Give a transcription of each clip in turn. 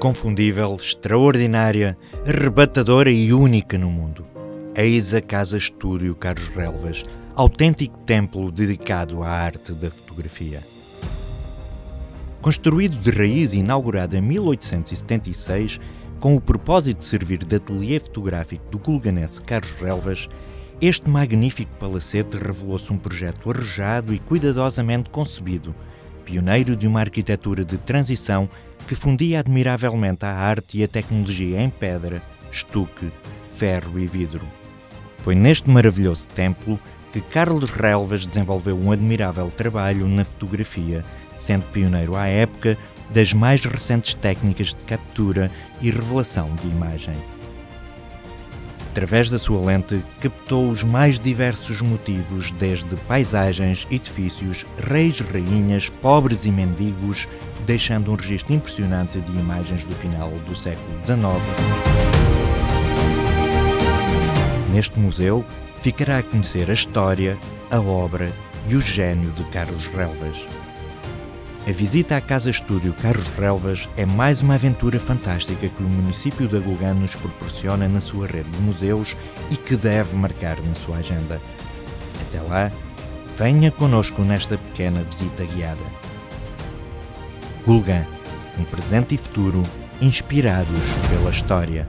Inconfundível, extraordinária, arrebatadora e única no mundo. Eis a Casa Estúdio Carlos Relvas, autêntico templo dedicado à arte da fotografia. Construído de raiz e inaugurado em 1876, com o propósito de servir de ateliê fotográfico do gulganense Carlos Relvas, este magnífico palacete revelou-se um projeto arrojado e cuidadosamente concebido, pioneiro de uma arquitetura de transição que fundia admiravelmente a arte e a tecnologia em pedra, estuque, ferro e vidro. Foi neste maravilhoso templo que Carlos Relvas desenvolveu um admirável trabalho na fotografia, sendo pioneiro à época das mais recentes técnicas de captura e revelação de imagem. Através da sua lente, captou os mais diversos motivos, desde paisagens, edifícios, reis, rainhas, pobres e mendigos, deixando um registro impressionante de imagens do final do século XIX. Neste museu, ficará a conhecer a história, a obra e o gênio de Carlos Relvas. A visita à Casa Estúdio Carlos Relvas é mais uma aventura fantástica que o município de Agulgã nos proporciona na sua rede de museus e que deve marcar na sua agenda. Até lá, venha connosco nesta pequena visita guiada. Agulgã, um presente e futuro inspirados pela história.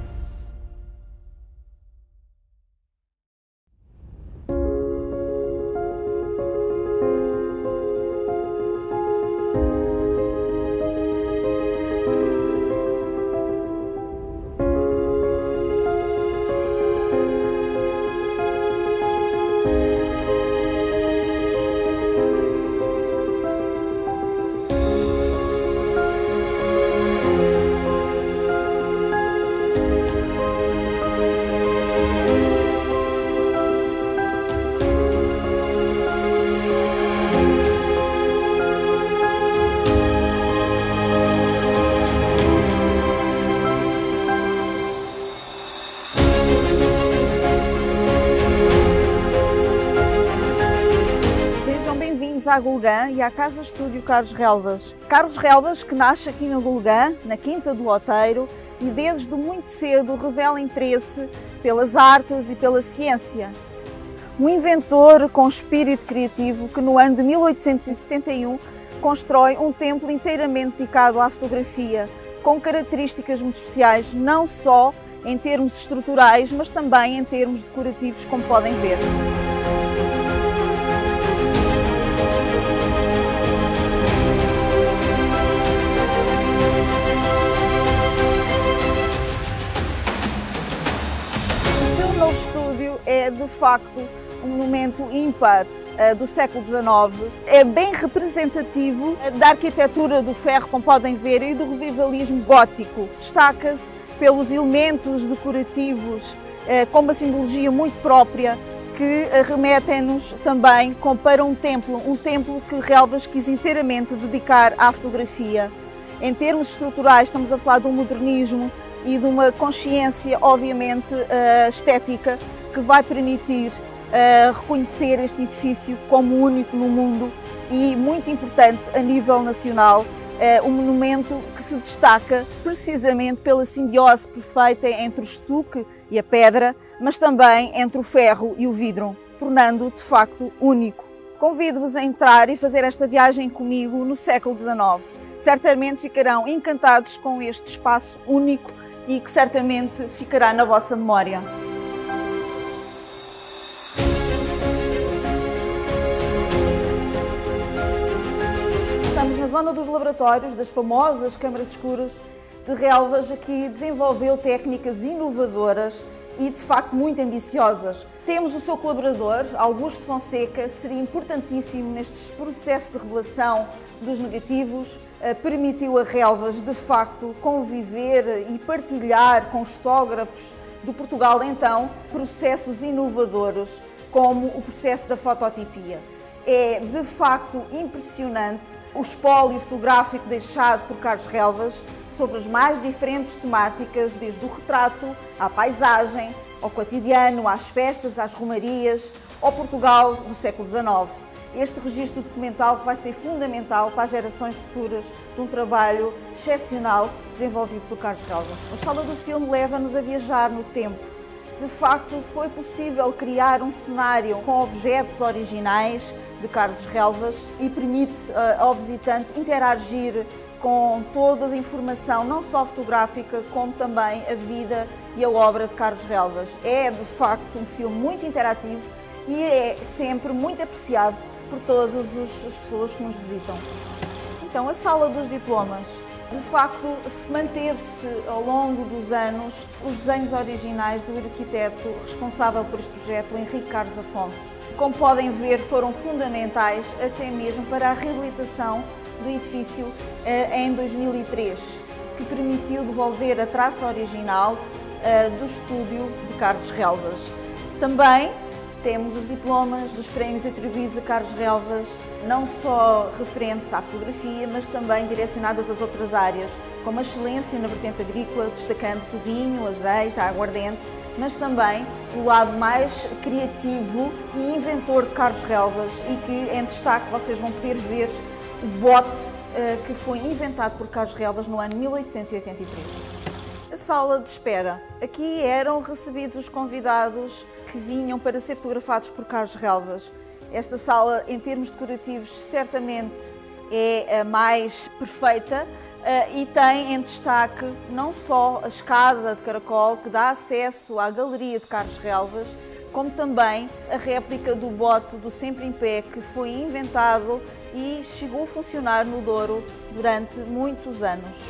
A Agulgã e à Casa Estúdio Carlos Relvas. Carlos Relvas, que nasce aqui na Agulgã, na Quinta do Outeiro, e desde muito cedo revela interesse pelas artes e pela ciência. Um inventor com espírito criativo que no ano de 1871 constrói um templo inteiramente dedicado à fotografia, com características muito especiais, não só em termos estruturais, mas também em termos decorativos, como podem ver. O estúdio é de facto um monumento ímpar do século XIX. É bem representativo da arquitetura do ferro, como podem ver, e do revivalismo gótico. Destaca-se pelos elementos decorativos com uma simbologia muito própria que remetem-nos também para um templo que Relvas quis inteiramente dedicar à fotografia. Em termos estruturais, estamos a falar de um modernismo e de uma consciência, obviamente, estética, que vai permitir reconhecer este edifício como único no mundo e muito importante a nível nacional. Um monumento que se destaca precisamente pela simbiose perfeita entre o estuque e a pedra, mas também entre o ferro e o vidro, tornando-o de facto único. Convido-vos a entrar e fazer esta viagem comigo no século XIX. Certamente ficarão encantados com este espaço único e que certamente ficará na vossa memória. Estamos na zona dos laboratórios das famosas câmaras escuras de Relvas. Aqui desenvolveu técnicas inovadoras e de facto muito ambiciosas. Temos o seu colaborador, Augusto Fonseca, seria importantíssimo neste processo de revelação dos negativos. Permitiu a Relvas de facto conviver e partilhar com os fotógrafos do Portugal então processos inovadores como o processo da fototipia. É de facto impressionante o espólio fotográfico deixado por Carlos Relvas sobre as mais diferentes temáticas, desde o retrato à paisagem, ao cotidiano, às festas, às romarias, ao Portugal do século XIX. este registro documental que vai ser fundamental para as gerações futuras de um trabalho excepcional desenvolvido por Carlos Relvas. A sala do filme leva-nos a viajar no tempo. De facto, foi possível criar um cenário com objetos originais de Carlos Relvas e permite ao visitante interagir com toda a informação, não só fotográfica, como também a vida e a obra de Carlos Relvas. É, de facto, um filme muito interativo e é sempre muito apreciado por todas as pessoas que nos visitam. Então, a Sala dos Diplomas, de facto, manteve-se ao longo dos anos os desenhos originais do arquiteto responsável por este projeto, o Henrique Carlos Afonso. Como podem ver, foram fundamentais até mesmo para a reabilitação do edifício em 2003, que permitiu devolver a traça original do estúdio de Carlos Relvas. Também temos os diplomas dos prémios atribuídos a Carlos Relvas, não só referentes à fotografia, mas também direcionadas às outras áreas, como a excelência na vertente agrícola, destacando-se o vinho, o azeite, a aguardente, mas também o lado mais criativo e inventor de Carlos Relvas e que, em destaque, vocês vão poder ver o bote que foi inventado por Carlos Relvas no ano 1883. A sala de espera. Aqui eram recebidos os convidados que vinham para ser fotografados por Carlos Relvas. Esta sala, em termos decorativos, certamente é a mais perfeita e tem em destaque não só a escada de caracol que dá acesso à galeria de Carlos Relvas, como também a réplica do bote do Sempre em Pé, que foi inventado e chegou a funcionar no Douro durante muitos anos.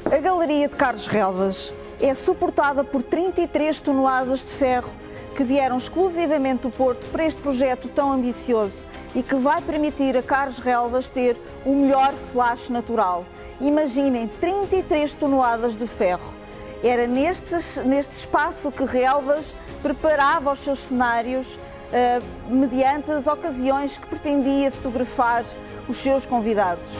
A galeria de Carlos Relvas é suportada por 33 toneladas de ferro que vieram exclusivamente do Porto para este projeto tão ambicioso e que vai permitir a Carlos Relvas ter o melhor flash natural. Imaginem, 33 toneladas de ferro. Era neste espaço que Relvas preparava os seus cenários mediante as ocasiões que pretendia fotografar os seus convidados.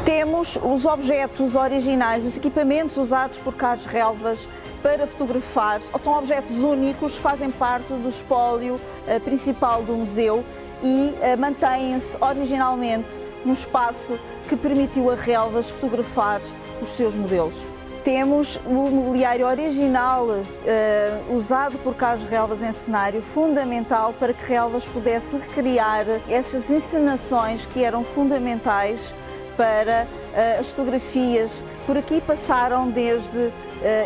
Temos os objetos originais, os equipamentos usados por Carlos Relvas para fotografar. São objetos únicos, fazem parte do espólio principal do museu e mantêm-se originalmente no espaço que permitiu a Relvas fotografar os seus modelos. Temos o mobiliário original usado por Carlos Relvas em cenário, fundamental para que Relvas pudesse recriar essas encenações que eram fundamentais para as fotografias. Por aqui passaram desde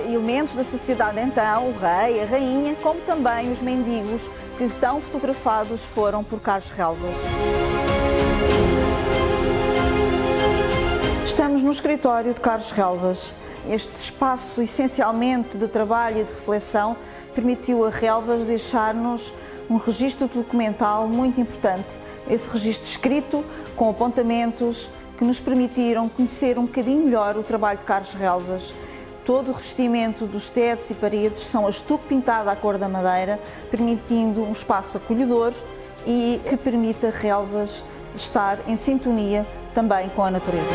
elementos da sociedade então, o rei, a rainha, como também os mendigos que tão fotografados foram por Carlos Relvas. Estamos no escritório de Carlos Relvas. Este espaço essencialmente de trabalho e de reflexão permitiu a Relvas deixar-nos um registro documental muito importante. Esse registro escrito, com apontamentos que nos permitiram conhecer um bocadinho melhor o trabalho de Carlos Relvas. Todo o revestimento dos tetos e paredes são a estuque pintado à cor da madeira, permitindo um espaço acolhedor e que permite a Relvas estar em sintonia também com a natureza.